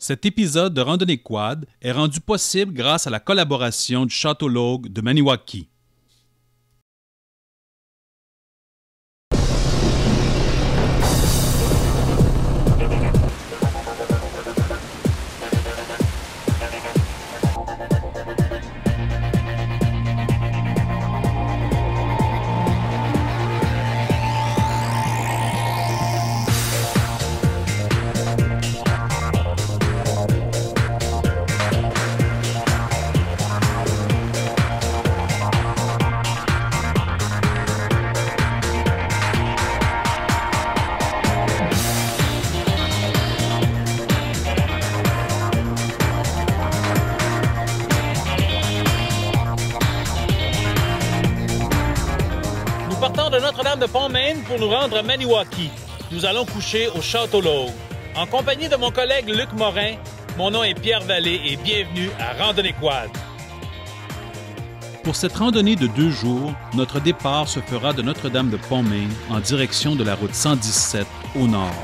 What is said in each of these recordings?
Cet épisode de Randonnée Quad est rendu possible grâce à la collaboration du Château Logue de Maniwaki. Nous partons de Notre-Dame-de-Pont-Maine pour nous rendre à Maniwaki. Nous allons coucher au Château Logue. En compagnie de mon collègue Luc Morin, mon nom est Pierre Vallée et bienvenue à Randonnée Quad. Pour cette randonnée de 2 jours, notre départ se fera de Notre-Dame-de-Pont-Maine en direction de la route 117 au nord.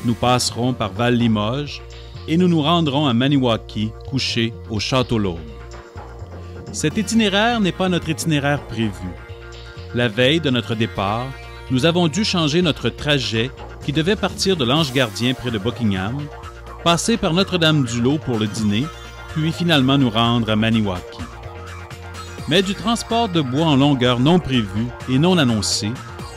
Nous passerons par Val-Limoges et nous nous rendrons à Maniwaki, coucher au Château Logue. Cet itinéraire n'est pas notre itinéraire prévu. La veille de notre départ, nous avons dû changer notre trajet qui devait partir de l'Ange Gardien près de Buckingham, passer par Notre-Dame-du-Lot pour le dîner, puis finalement nous rendre à Maniwaki. Mais du transport de bois en longueur non prévu et non annoncé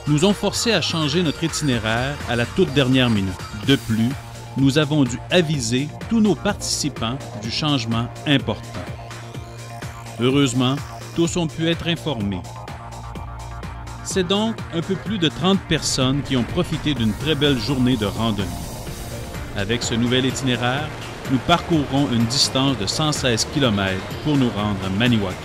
nous ont forcés à changer notre itinéraire à la toute dernière minute. De plus, nous avons dû aviser tous nos participants du changement important. Heureusement, tous ont pu être informés. C'est donc un peu plus de 30 personnes qui ont profité d'une très belle journée de randonnée. Avec ce nouvel itinéraire, nous parcourrons une distance de 116 km pour nous rendre à Maniwaki.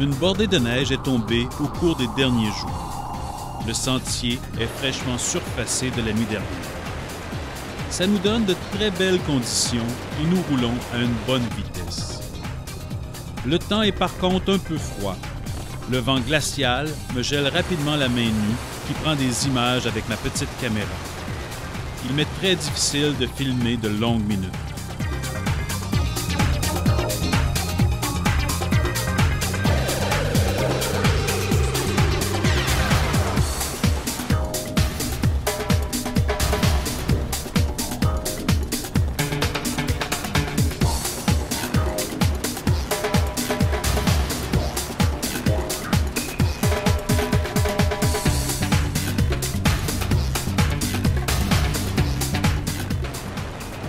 Une bordée de neige est tombée au cours des derniers jours. Le sentier est fraîchement surfacé de la nuit dernière. Ça nous donne de très belles conditions et nous roulons à une bonne vitesse. Le temps est par contre un peu froid. Le vent glacial me gèle rapidement la main nue qui prend des images avec ma petite caméra. Il m'est très difficile de filmer de longues minutes.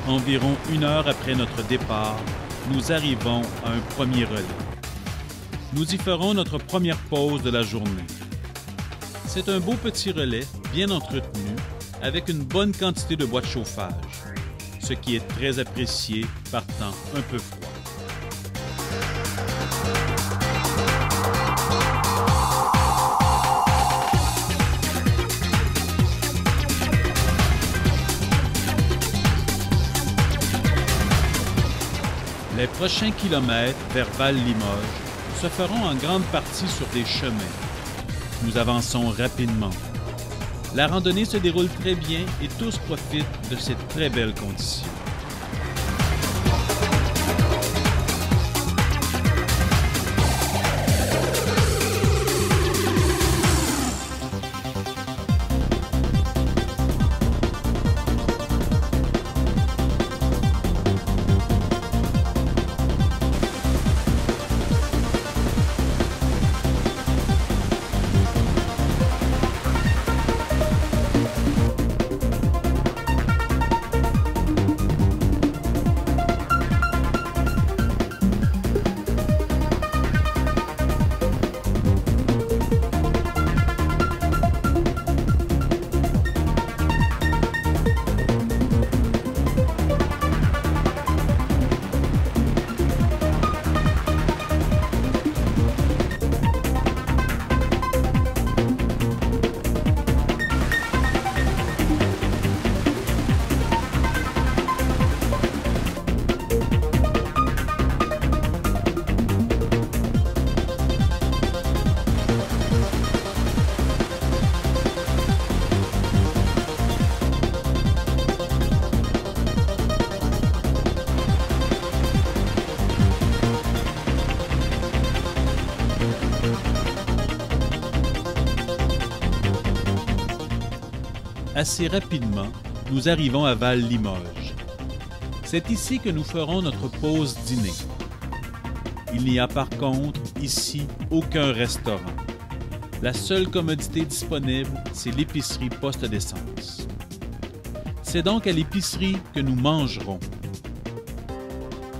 Environ 1 heure après notre départ, nous arrivons à un premier relais. Nous y ferons notre première pause de la journée. C'est un beau petit relais, bien entretenu, avec une bonne quantité de bois de chauffage, ce qui est très apprécié par temps un peu froid. Les prochains kilomètres vers Val-Limoges se feront en grande partie sur des chemins. Nous avançons rapidement. La randonnée se déroule très bien et tous profitent de ces très belles conditions. assez rapidement, nous arrivons à Val-Limoges. C'est ici que nous ferons notre pause dîner. Il n'y a par contre ici aucun restaurant. La seule commodité disponible, c'est l'épicerie poste d'essence. C'est donc à l'épicerie que nous mangerons.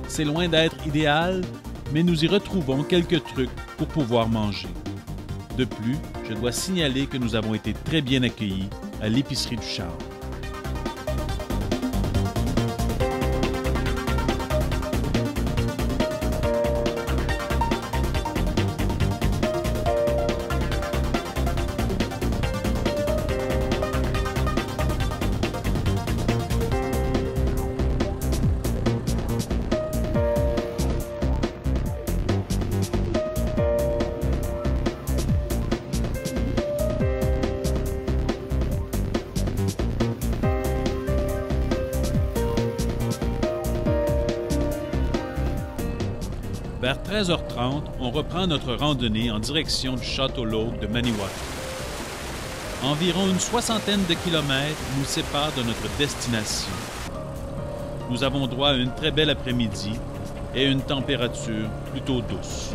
C'est loin d'être idéal, mais nous y retrouvons quelques trucs pour pouvoir manger. De plus, je dois signaler que nous avons été très bien accueillis à l'épicerie du Charles. Vers 13h30, on reprend notre randonnée en direction du Château L'Auge de Maniwaki. Environ une soixantaine de kilomètres nous séparent de notre destination. Nous avons droit à une très belle après-midi et une température plutôt douce.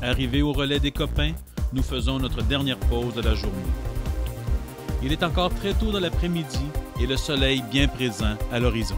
Arrivés au relais des copains, nous faisons notre dernière pause de la journée. Il est encore très tôt dans l'après-midi et le soleil bien présent à l'horizon.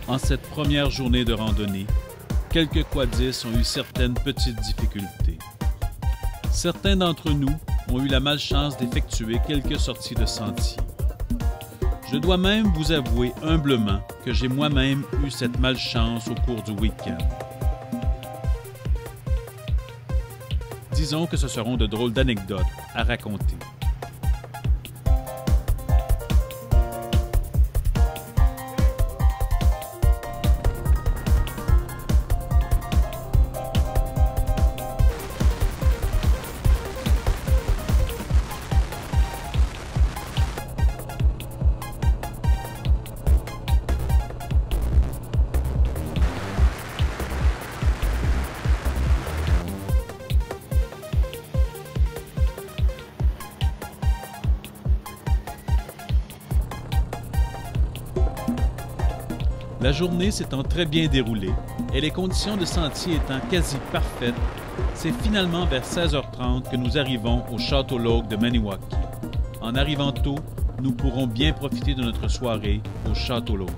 En cette première journée de randonnée, quelques quadistes ont eu certaines petites difficultés. Certains d'entre nous ont eu la malchance d'effectuer quelques sorties de sentiers. Je dois même vous avouer humblement que j'ai moi-même eu cette malchance au cours du week-end. Disons que ce seront de drôles d'anecdotes à raconter. La journée s'étant très bien déroulée et les conditions de sentier étant quasi parfaites, c'est finalement vers 16h30 que nous arrivons au Château L'Oak de Maniwaki. En arrivant tôt, nous pourrons bien profiter de notre soirée au Château L'Oak.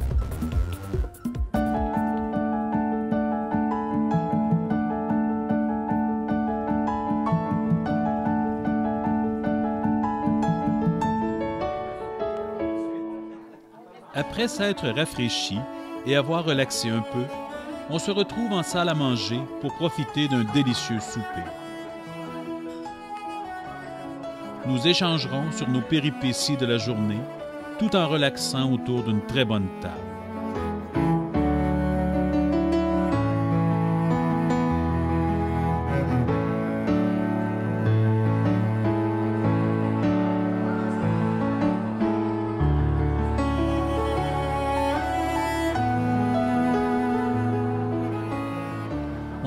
Après s'être rafraîchi et avoir relaxé un peu, on se retrouve en salle à manger pour profiter d'un délicieux souper. Nous échangerons sur nos péripéties de la journée, tout en relaxant autour d'une très bonne table.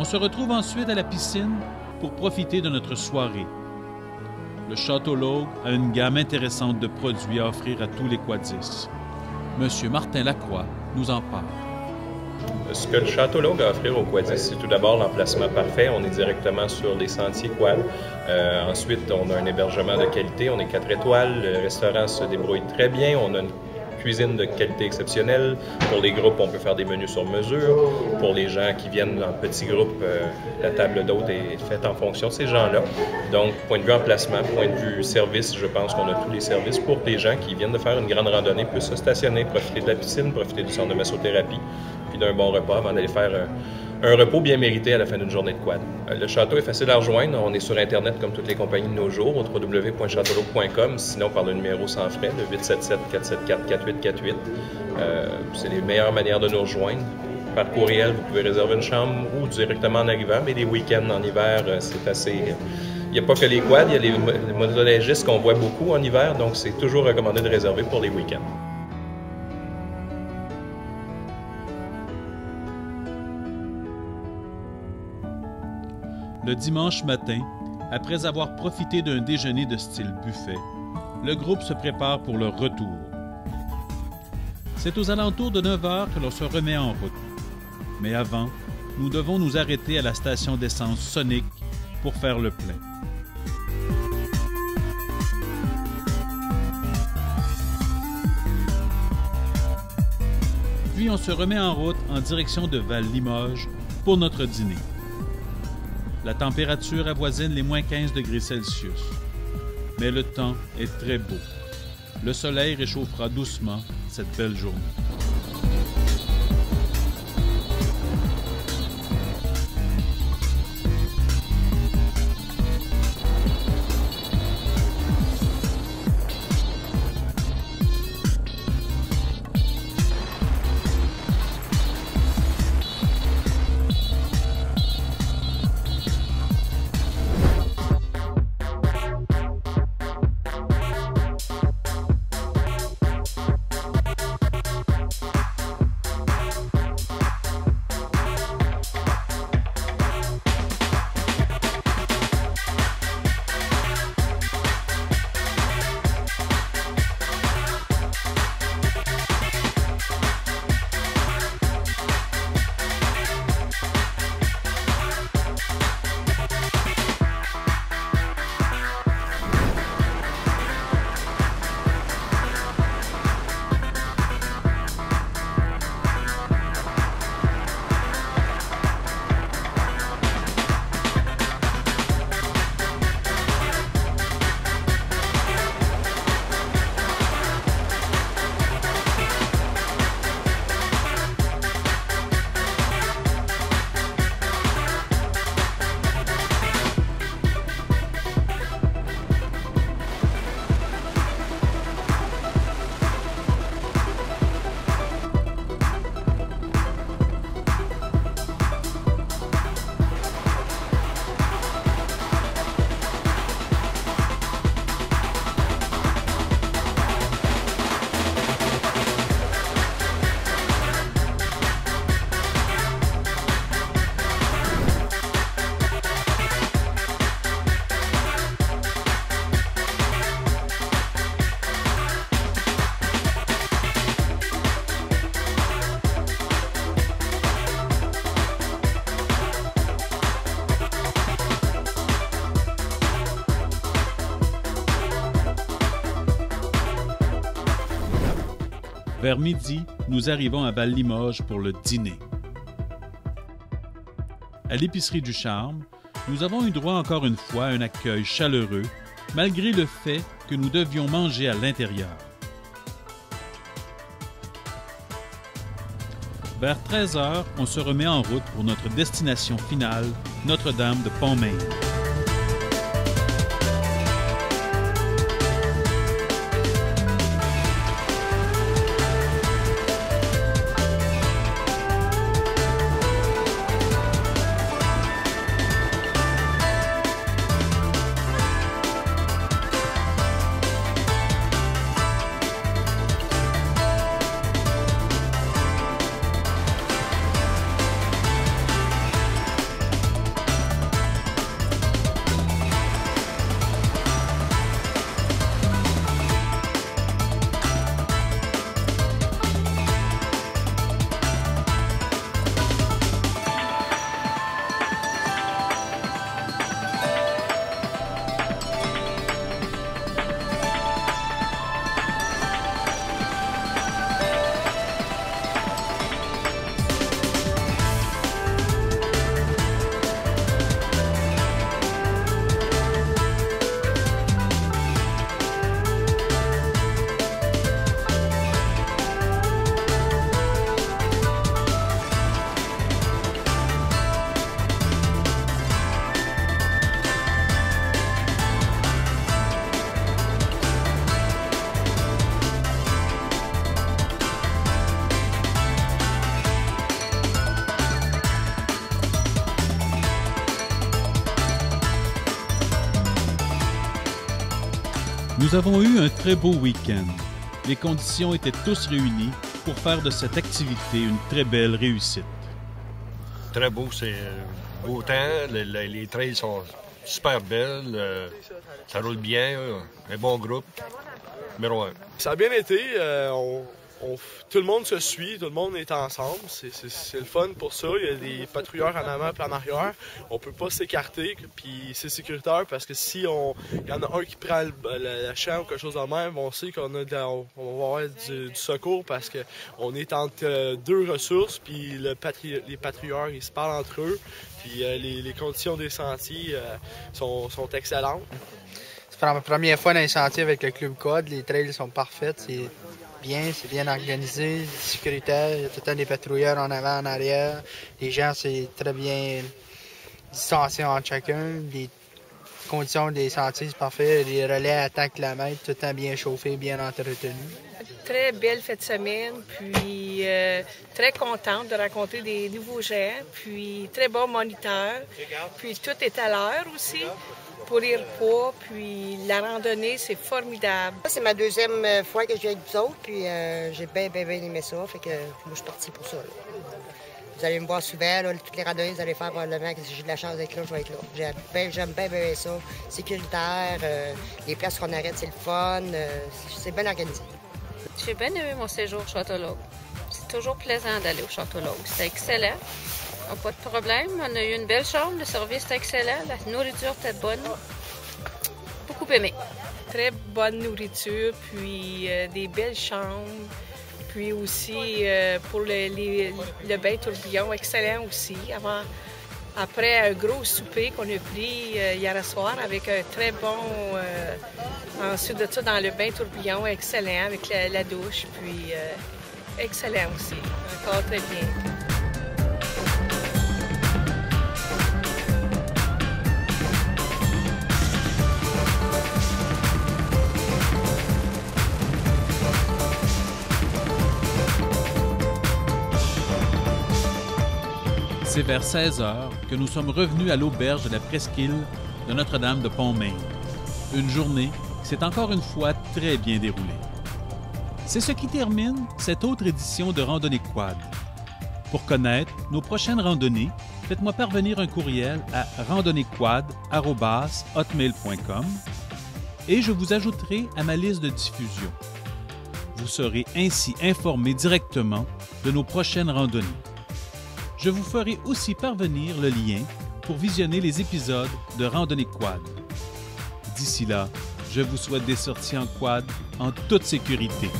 On se retrouve ensuite à la piscine pour profiter de notre soirée. Le Château L'Oak a une gamme intéressante de produits à offrir à tous les quadistes. Monsieur Martin Lacroix nous en parle. Ce que le Château L'Oak a à offrir aux quadistes, c'est tout d'abord l'emplacement parfait. On est directement sur les sentiers quad. Ensuite, on a un hébergement de qualité. On est 4 étoiles. Le restaurant se débrouille très bien. On a une cuisine de qualité exceptionnelle. Pour les groupes, on peut faire des menus sur mesure. Pour les gens qui viennent en petits groupes, la table d'hôte est faite en fonction de ces gens-là. Donc, point de vue emplacement, point de vue service, je pense qu'on a tous les services pour les gens qui viennent de faire une grande randonnée, puissent se stationner, profiter de la piscine, profiter du centre de massothérapie, puis d'un bon repas avant d'aller faire un repos bien mérité à la fin d'une journée de quad. Le château est facile à rejoindre. On est sur Internet comme toutes les compagnies de nos jours, au www.châteauloak.com, sinon par le numéro sans frais, le 877-474-4848. C'est les meilleures manières de nous rejoindre. Par courriel, vous pouvez réserver une chambre ou directement en arrivant, mais les week-ends en hiver, c'est assez... Il n'y a pas que les quads, il y a les motoneigistes qu'on voit beaucoup en hiver, donc c'est toujours recommandé de réserver pour les week-ends. Le dimanche matin, après avoir profité d'un déjeuner de style buffet, le groupe se prépare pour leur retour. C'est aux alentours de 9 h que l'on se remet en route. Mais avant, nous devons nous arrêter à la station d'essence Sonic pour faire le plein. Puis on se remet en route en direction de Val-Limoges pour notre dîner. La température avoisine les moins 15 degrés Celsius. Mais le temps est très beau. Le soleil réchauffera doucement cette belle journée. Vers midi, nous arrivons à Val-Limoges pour le dîner. À l'épicerie du Charme, nous avons eu droit encore une fois à un accueil chaleureux, malgré le fait que nous devions manger à l'intérieur. Vers 13h, on se remet en route pour notre destination finale, Notre-Dame de Pont-Maine. Nous avons eu un très beau week-end. Les conditions étaient tous réunies pour faire de cette activité une très belle réussite. Très beau, c'est beau temps, les trails sont super belles, ça roule bien, un bon groupe, numéro 1. Ça a bien été, tout le monde se suit, tout le monde est ensemble, c'est le fun pour ça. Il y a des patrouilleurs en avant et en arrière. On peut pas s'écarter, puis c'est sécuritaire parce que si il y en a un qui prend la champ ou quelque chose de même, on sait qu'on va avoir du secours parce qu'on est entre deux ressources, puis les patrouilleurs ils se parlent entre eux, puis les conditions des sentiers sont excellentes. C'est ma première fois dans les sentiers avec le Club Quad, les trails sont parfaits. C'est bien organisé, sécuritaire, il y a tout le temps des patrouilleurs en avant, en arrière. Les gens, c'est très bien distancé entre chacun. Les conditions des sentiers, c'est parfait. Les relais à 100 km, tout le temps bien chauffé, bien entretenu. Très belle fête de semaine, puis très contente de rencontrer des nouveaux gens, puis très bon moniteur, puis tout est à l'heure aussi. Pour les repas, puis la randonnée, c'est formidable. C'est ma deuxième fois que je viens avec vous autres, puis j'ai bien aimé ça, fait que moi je suis partie pour ça. Là. Vous allez me voir souvent, là, toutes les randonnées, vous allez faire probablement que si j'ai de la chance d'être là, je vais être là. J'aime bien ça, sécuritaire, les places qu'on arrête, c'est le fun, c'est bien organisé. J'ai bien aimé mon séjour au Château-Laugue. C'est toujours plaisant d'aller au Château-Laugue, c'est excellent. Pas de problème. On a eu une belle chambre. Le service était excellent. La nourriture était bonne. Beaucoup aimé. Très bonne nourriture, puis des belles chambres. Puis aussi pour le bain tourbillon, excellent aussi. Après un gros souper qu'on a pris hier soir avec un très bon... ensuite de ça, dans le bain tourbillon, excellent avec la douche. Puis excellent aussi. Encore très bien. C'est vers 16h que nous sommes revenus à l'auberge de la presqu'île de Notre-Dame de Pont-Maine. Une journée qui s'est encore une fois très bien déroulée. C'est ce qui termine cette autre édition de Randonnée Quad. Pour connaître nos prochaines randonnées, faites-moi parvenir un courriel à randonnéequad@hotmail.com et je vous ajouterai à ma liste de diffusion. Vous serez ainsi informé directement de nos prochaines randonnées. Je vous ferai aussi parvenir le lien pour visionner les épisodes de Randonnée Quad. D'ici là, je vous souhaite des sorties en quad en toute sécurité.